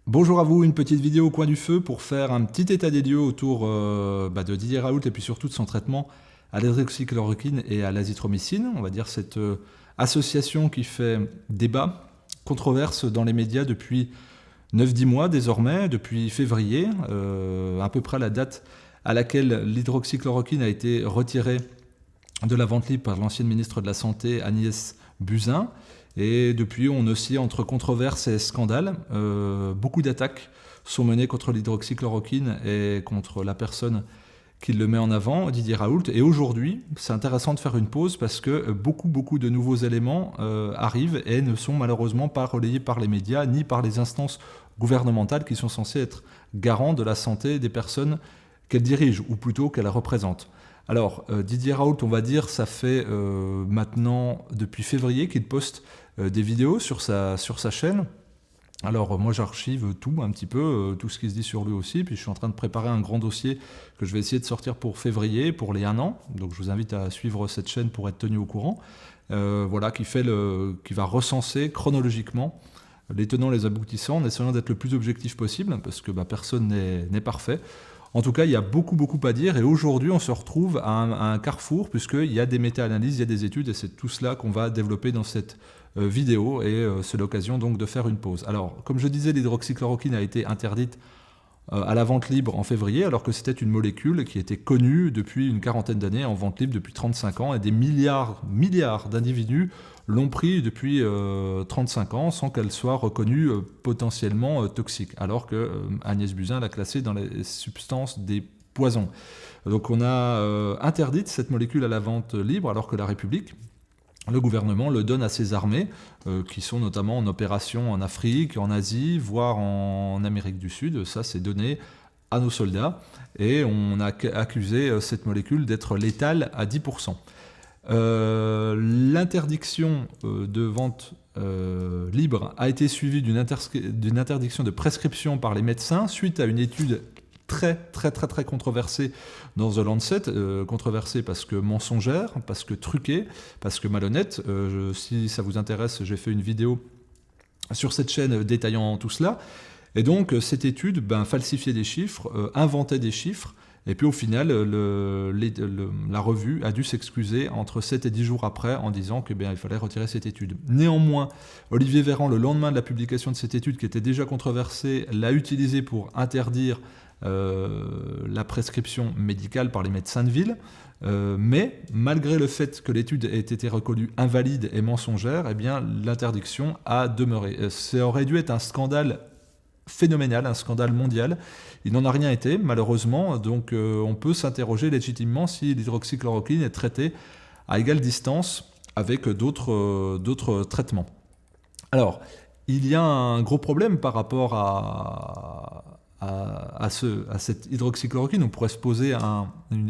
Bonjour à vous, une petite vidéo au coin du feu pour faire un petit état des lieux autour de Didier Raoult et puis surtout de son traitement à l'hydroxychloroquine et à l'azithromycine. On va dire cette association qui fait débat, controverse dans les médias depuis 9-10 mois désormais, depuis février, à peu près la date à laquelle l'hydroxychloroquine a été retirée de la vente libre par l'ancienne ministre de la Santé Agnès Buzyn. Et depuis, on oscille entre controverses et scandales. Beaucoup d'attaques sont menées contre l'hydroxychloroquine et contre la personne qui le met en avant, Didier Raoult. Et aujourd'hui, c'est intéressant de faire une pause parce que beaucoup de nouveaux éléments arrivent et ne sont malheureusement pas relayés par les médias ni par les instances gouvernementales qui sont censées être garants de la santé des personnes qu'elles dirigent, ou plutôt qu'elles représentent. Alors, Didier Raoult, on va dire, ça fait maintenant depuis février qu'il poste des vidéos sur sa chaîne. Alors, moi, j'archive tout un petit peu, tout ce qui se dit sur lui aussi, puis je suis en train de préparer un grand dossier que je vais essayer de sortir pour février, pour les 1 an. Donc, je vous invite à suivre cette chaîne pour être tenu au courant. Voilà, qui va recenser chronologiquement les tenants, les aboutissants, en essayant d'être le plus objectif possible, parce que personne n'est parfait. En tout cas, il y a beaucoup à dire et aujourd'hui, on se retrouve à un carrefour puisqu'il y a des méta-analyses, il y a des études et c'est tout cela qu'on va développer dans cette vidéo et c'est l'occasion donc de faire une pause. Alors, comme je disais, l'hydroxychloroquine a été interdite à la vente libre en février alors que c'était une molécule qui était connue depuis une quarantaine d'années en vente libre depuis 35 ans et des milliards d'individus l'ont pris depuis 35 ans sans qu'elle soit reconnue potentiellement toxique, alors que Agnès Buzyn l'a classée dans les substances des poisons. Donc on a interdit cette molécule à la vente libre, alors que la République, le gouvernement, le donne à ses armées, qui sont notamment en opération en Afrique, en Asie, voire en Amérique du Sud. Ça, c'est donné à nos soldats. Et on a accusé cette molécule d'être létale à 10%. L'interdiction de vente libre a été suivie d'une interdiction de prescription par les médecins suite à une étude très controversée dans The Lancet, controversée parce que mensongère, parce que truquée, parce que malhonnête. Si ça vous intéresse, j'ai fait une vidéo sur cette chaîne détaillant tout cela. Et donc cette étude falsifiait des chiffres, inventait des chiffres. Et puis au final, la revue a dû s'excuser entre 7 et 10 jours après en disant qu'il fallait retirer cette étude. Néanmoins, Olivier Véran, le lendemain de la publication de cette étude qui était déjà controversée, l'a utilisée pour interdire la prescription médicale par les médecins de ville. Mais malgré le fait que l'étude ait été reconnue invalide et mensongère, l'interdiction a demeuré. Ça aurait dû être un scandale phénoménal, un scandale mondial. Il n'en a rien été, malheureusement, donc on peut s'interroger légitimement si l'hydroxychloroquine est traitée à égale distance avec d'autres traitements. Alors, il y a un gros problème par rapport à cette hydroxychloroquine. On pourrait se poser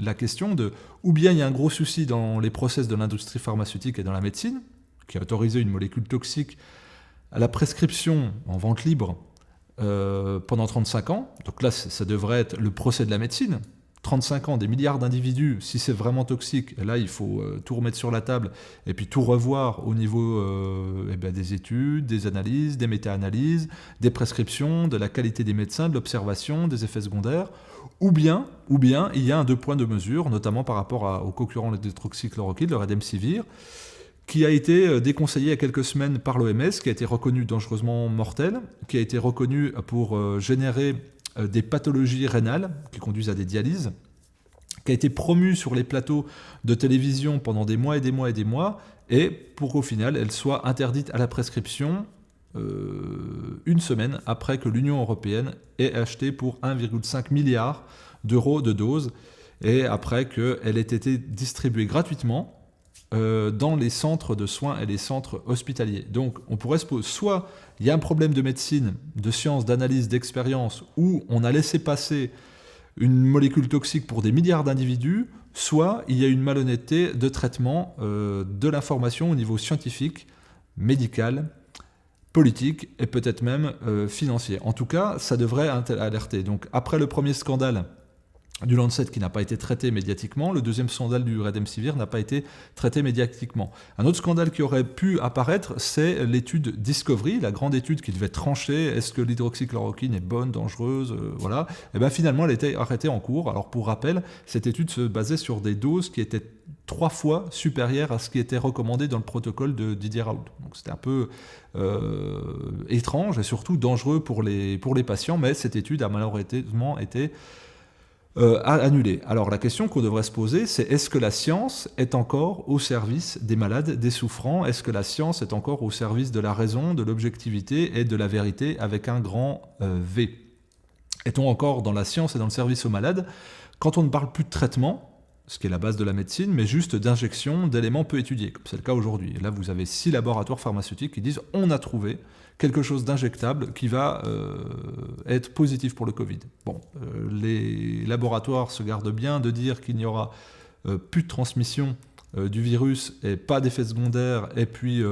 la question de ou bien il y a un gros souci dans les process de l'industrie pharmaceutique et dans la médecine, qui a autorisé une molécule toxique à la prescription en vente libre pendant 35 ans. Donc là, ça devrait être le procès de la médecine. 35 ans, des milliards d'individus, si c'est vraiment toxique, là, il faut tout remettre sur la table et puis tout revoir au niveau des études, des analyses, des méta-analyses, des prescriptions, de la qualité des médecins, de l'observation, des effets secondaires. Ou bien, il y a un 2 points de mesure, notamment par rapport au concurrent de l'hydroxychloroquine, le Remdesivir, qui a été déconseillé il y a quelques semaines par l'OMS, qui a été reconnu dangereusement mortel, qui a été reconnu pour générer des pathologies rénales qui conduisent à des dialyses, qui a été promu sur les plateaux de télévision pendant des mois, et pour qu'au final, elle soit interdite à la prescription une semaine après que l'Union européenne ait acheté pour 1,5 milliard d'euros de doses, et après qu'elle ait été distribuée gratuitement dans les centres de soins et les centres hospitaliers. Donc on pourrait se poser, soit il y a un problème de médecine, de science, d'analyse, d'expérience, où on a laissé passer une molécule toxique pour des milliards d'individus, soit il y a une malhonnêteté de traitement de l'information au niveau scientifique, médical, politique et peut-être même financier. En tout cas, ça devrait alerter. Donc après le premier scandale du Lancet qui n'a pas été traité médiatiquement. Le deuxième scandale du Remdesivir n'a pas été traité médiatiquement. Un autre scandale qui aurait pu apparaître, c'est l'étude Discovery, la grande étude qui devait trancher est-ce que l'hydroxychloroquine est bonne, dangereuse, voilà. Et bien finalement, elle était arrêtée en cours. Alors pour rappel, cette étude se basait sur des doses qui étaient 3 fois supérieures à ce qui était recommandé dans le protocole de Didier Raoult. Donc c'était un peu étrange et surtout dangereux pour les patients, mais cette étude a malheureusement été annulé. Alors la question qu'on devrait se poser, c'est est-ce que la science est encore au service des malades, des souffrants? Est-ce que la science est encore au service de la raison, de l'objectivité et de la vérité avec un grand V? Est-on encore dans la science et dans le service aux malades quand on ne parle plus de traitement, ce qui est la base de la médecine, mais juste d'injection d'éléments peu étudiés, comme c'est le cas aujourd'hui? Et là, vous avez 6 laboratoires pharmaceutiques qui disent « on a trouvé quelque chose d'injectable qui va être positif pour le Covid ». Bon, les laboratoires se gardent bien de dire qu'il n'y aura plus de transmission du virus et pas d'effets secondaires et puis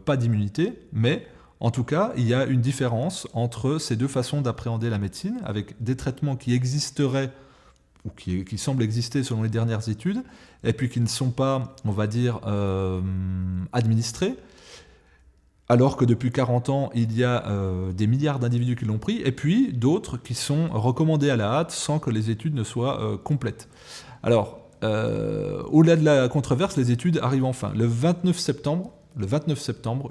pas d'immunité, mais en tout cas, il y a une différence entre ces deux façons d'appréhender la médecine, avec des traitements qui existeraient ou qui semblent exister selon les dernières études, et puis qui ne sont pas, on va dire, administrés, alors que depuis 40 ans, il y a des milliards d'individus qui l'ont pris, et puis d'autres qui sont recommandés à la hâte sans que les études ne soient complètes. Alors, au-delà de la controverse, les études arrivent enfin. Le 29 septembre,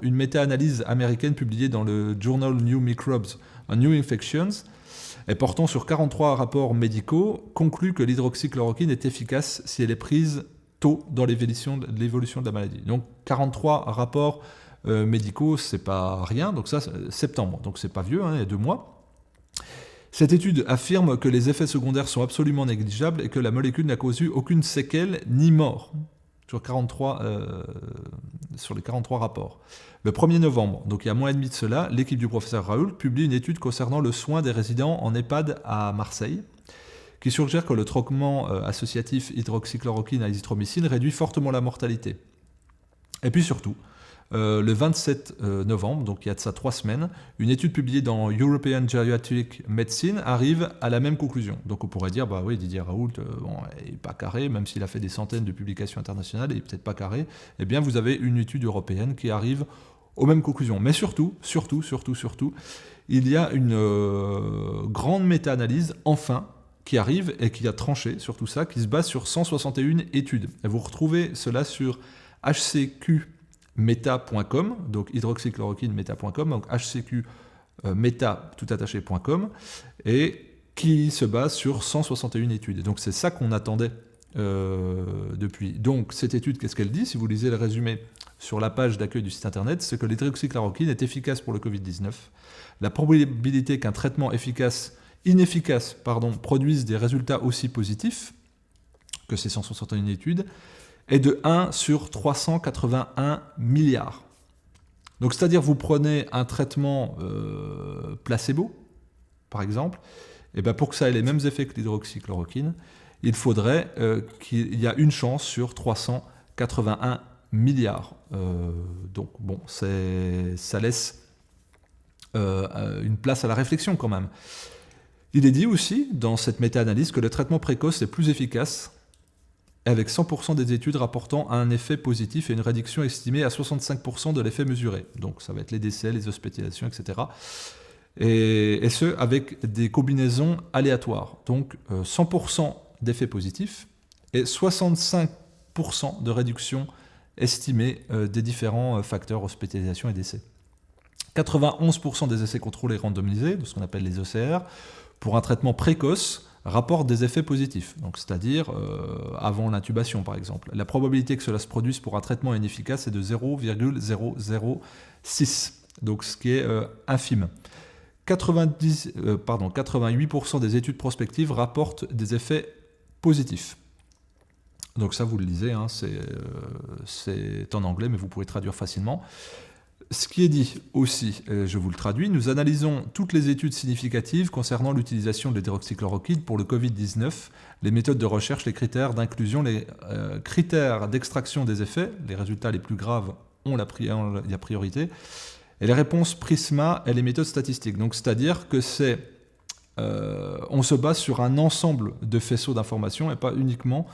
une méta-analyse américaine publiée dans le Journal New Microbes and New Infections, et portant sur 43 rapports médicaux, conclut que l'hydroxychloroquine est efficace si elle est prise tôt dans l'évolution de la maladie. Donc 43 rapports médicaux, c'est pas rien, donc ça, septembre, donc c'est pas vieux, hein, il y a 2 mois. Cette étude affirme que les effets secondaires sont absolument négligeables et que la molécule n'a causé aucune séquelle ni mort sur les 43 rapports. Le 1er novembre, donc il y a mois et demi de cela, l'équipe du professeur Raoult publie une étude concernant le soin des résidents en EHPAD à Marseille, qui suggère que le traitement associatif hydroxychloroquine à azithromycine réduit fortement la mortalité. Et puis surtout, le 27 novembre, donc il y a de ça 3 semaines, une étude publiée dans European Geriatric Medicine arrive à la même conclusion. Donc on pourrait dire, bah oui, Didier Raoult, il n'est pas carré, même s'il a fait des centaines de publications internationales, il n'est peut-être pas carré. Eh bien, vous avez une étude européenne qui arrive aux mêmes conclusions. Mais surtout, il y a une grande méta-analyse, enfin, qui arrive et qui a tranché sur tout ça, qui se base sur 161 études. Et vous retrouvez cela sur hcqmeta.com, donc hydroxychloroquine-meta.com, donc hcqmeta toutattaché.com, et qui se base sur 161 études. Et donc c'est ça qu'on attendait depuis. Donc cette étude, qu'est-ce qu'elle dit? Si vous lisez le résumé sur la page d'accueil du site internet, c'est que l'hydroxychloroquine est efficace pour le Covid-19. La probabilité qu'un traitement inefficace produise des résultats aussi positifs que ces 161 études est de 1 sur 381 milliards. Donc c'est-à-dire vous prenez un traitement placebo, par exemple, et bien pour que ça ait les mêmes effets que l'hydroxychloroquine, il faudrait qu'il y ait une chance sur 381 milliards. Donc bon, ça laisse une place à la réflexion quand même. Il est dit aussi dans cette méta-analyse que le traitement précoce est plus efficace, avec 100% des études rapportant un effet positif et une réduction estimée à 65% de l'effet mesuré. Donc ça va être les décès, les hospitalisations, etc. Et ce, avec des combinaisons aléatoires. Donc 100% d'effets positifs et 65% de réduction estimée des différents facteurs hospitalisation et décès. 91% des essais contrôlés randomisés, de ce qu'on appelle les OCR, pour un traitement précoce, rapportent des effets positifs, donc c'est-à-dire avant l'intubation par exemple. La probabilité que cela se produise pour un traitement inefficace est de 0,006, donc ce qui est infime. 88% des études prospectives rapportent des effets positifs. Donc ça, vous le lisez, hein, c'est en anglais, mais vous pouvez traduire facilement. Ce qui est dit aussi, je vous le traduis, nous analysons toutes les études significatives concernant l'utilisation de l'hydroxychloroquine pour le Covid-19, les méthodes de recherche, les critères d'inclusion, les critères d'extraction des effets, les résultats les plus graves ont la priorité, et les réponses PRISMA et les méthodes statistiques. Donc c'est-à-dire que c'est on se base sur un ensemble de faisceaux d'informations et pas uniquement,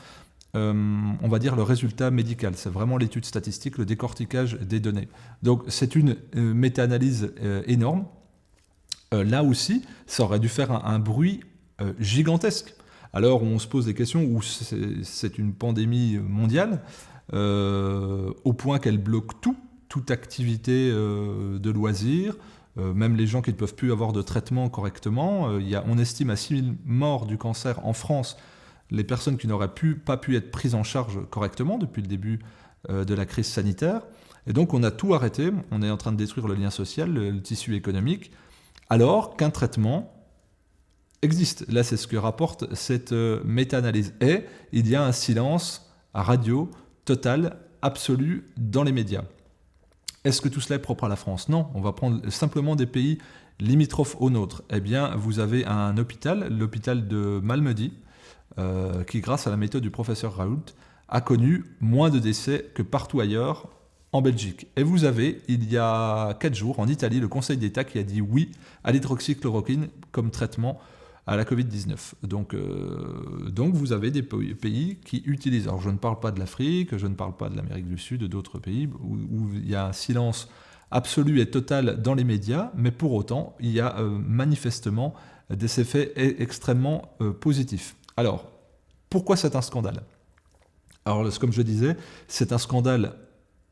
on va dire, le résultat médical. C'est vraiment l'étude statistique, le décortiquage des données. Donc c'est une méta-analyse énorme. Là aussi, ça aurait dû faire un bruit gigantesque. Alors on se pose des questions où c'est une pandémie mondiale, au point qu'elle bloque toute activité de loisirs, même les gens qui ne peuvent plus avoir de traitement correctement. On estime à 6 000 morts du cancer en France, les personnes qui n'auraient pas pu être prises en charge correctement depuis le début de la crise sanitaire. Et donc on a tout arrêté, on est en train de détruire le lien social, le tissu économique, alors qu'un traitement existe. Là, c'est ce que rapporte cette méta-analyse. Et il y a un silence radio total, absolu, dans les médias. Est-ce que tout cela est propre à la France? Non, on va prendre simplement des pays limitrophes au nôtre. Eh bien, vous avez un hôpital, l'hôpital de Malmedy, qui, grâce à la méthode du professeur Raoult, a connu moins de décès que partout ailleurs en Belgique. Et vous avez, il y a 4 jours, en Italie, le Conseil d'État qui a dit oui à l'hydroxychloroquine comme traitement à la Covid-19. Donc vous avez des pays qui utilisent. Alors je ne parle pas de l'Afrique, je ne parle pas de l'Amérique du Sud, d'autres pays où il y a un silence absolu et total dans les médias, mais pour autant, il y a manifestement des effets extrêmement positifs. Alors, pourquoi c'est un scandale? Alors, comme je disais, c'est un scandale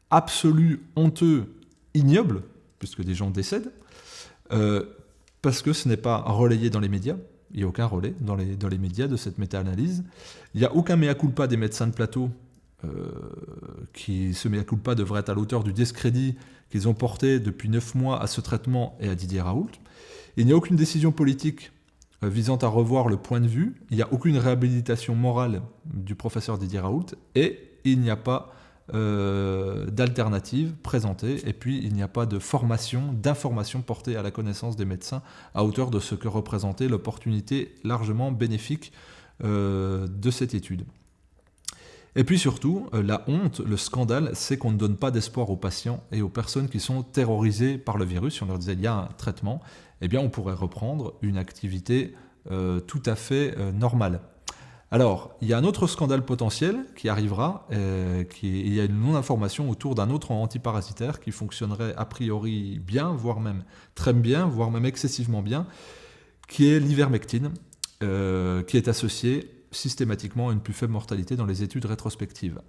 absolu, honteux, ignoble, puisque des gens décèdent, parce que ce n'est pas relayé dans les médias. Il n'y a aucun relais dans les médias de cette méta-analyse. Il n'y a aucun mea culpa des médecins de plateau, ce mea culpa devrait être à l'auteur du discrédit qu'ils ont porté depuis 9 mois à ce traitement et à Didier Raoult. Il n'y a aucune décision politique visant à revoir le point de vue. Il n'y a aucune réhabilitation morale du professeur Didier Raoult. Et il n'y a pas d'alternative présentée, et puis il n'y a pas de formation, d'information portée à la connaissance des médecins à hauteur de ce que représentait l'opportunité largement bénéfique de cette étude. Et puis surtout, la honte, le scandale, c'est qu'on ne donne pas d'espoir aux patients et aux personnes qui sont terrorisées par le virus. Si on leur disait il y a un traitement, eh bien on pourrait reprendre une activité tout à fait normale. Alors, il y a un autre scandale potentiel qui arrivera, il y a une non-information autour d'un autre antiparasitaire qui fonctionnerait a priori bien, voire même très bien, voire même excessivement bien, qui est l'ivermectine, qui est associé systématiquement à une plus faible mortalité dans les études rétrospectives,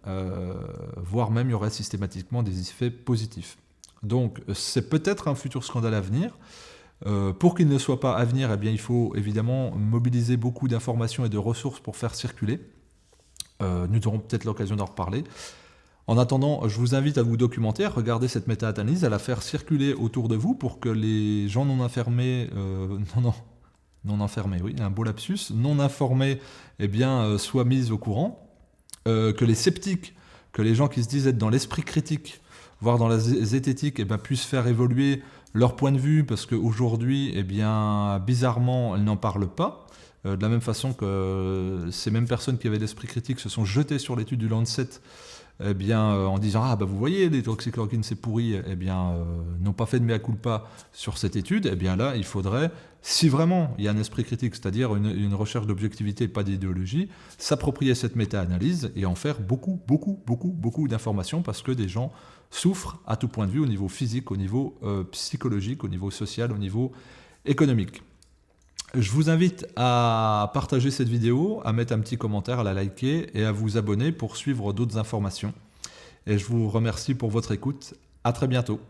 voire même il y aurait systématiquement des effets positifs. Donc, c'est peut-être un futur scandale à venir. Pour qu'il ne soit pas à venir, eh bien, il faut évidemment mobiliser beaucoup d'informations et de ressources pour faire circuler. Nous aurons peut-être l'occasion d'en reparler. En attendant, je vous invite à vous documenter, à regarder cette méta-analyse, à la faire circuler autour de vous pour que les gens non informés, non informés, oui, un beau lapsus, non informés, eh bien, soient mis au courant, que les sceptiques, que les gens qui se disent être dans l'esprit critique, voire dans la zététique, eh bien, puissent faire évoluer leur point de vue, parce qu'aujourd'hui, eh bien, bizarrement, elles n'en parlent pas. De la même façon que ces mêmes personnes qui avaient l'esprit critique se sont jetées sur l'étude du Lancet, eh bien, en disant « Ah, bah, vous voyez, l'hydroxychloroquine, c'est pourri », eh bien, n'ont pas fait de mea culpa sur cette étude. Eh bien là, il faudrait, si vraiment il y a un esprit critique, c'est-à-dire une recherche d'objectivité et pas d'idéologie, s'approprier cette méta-analyse et en faire beaucoup d'informations, parce que des gens souffrent à tout point de vue, au niveau physique, au niveau psychologique, au niveau social, au niveau économique. Je vous invite à partager cette vidéo, à mettre un petit commentaire, à la liker et à vous abonner pour suivre d'autres informations. Et je vous remercie pour votre écoute. À très bientôt.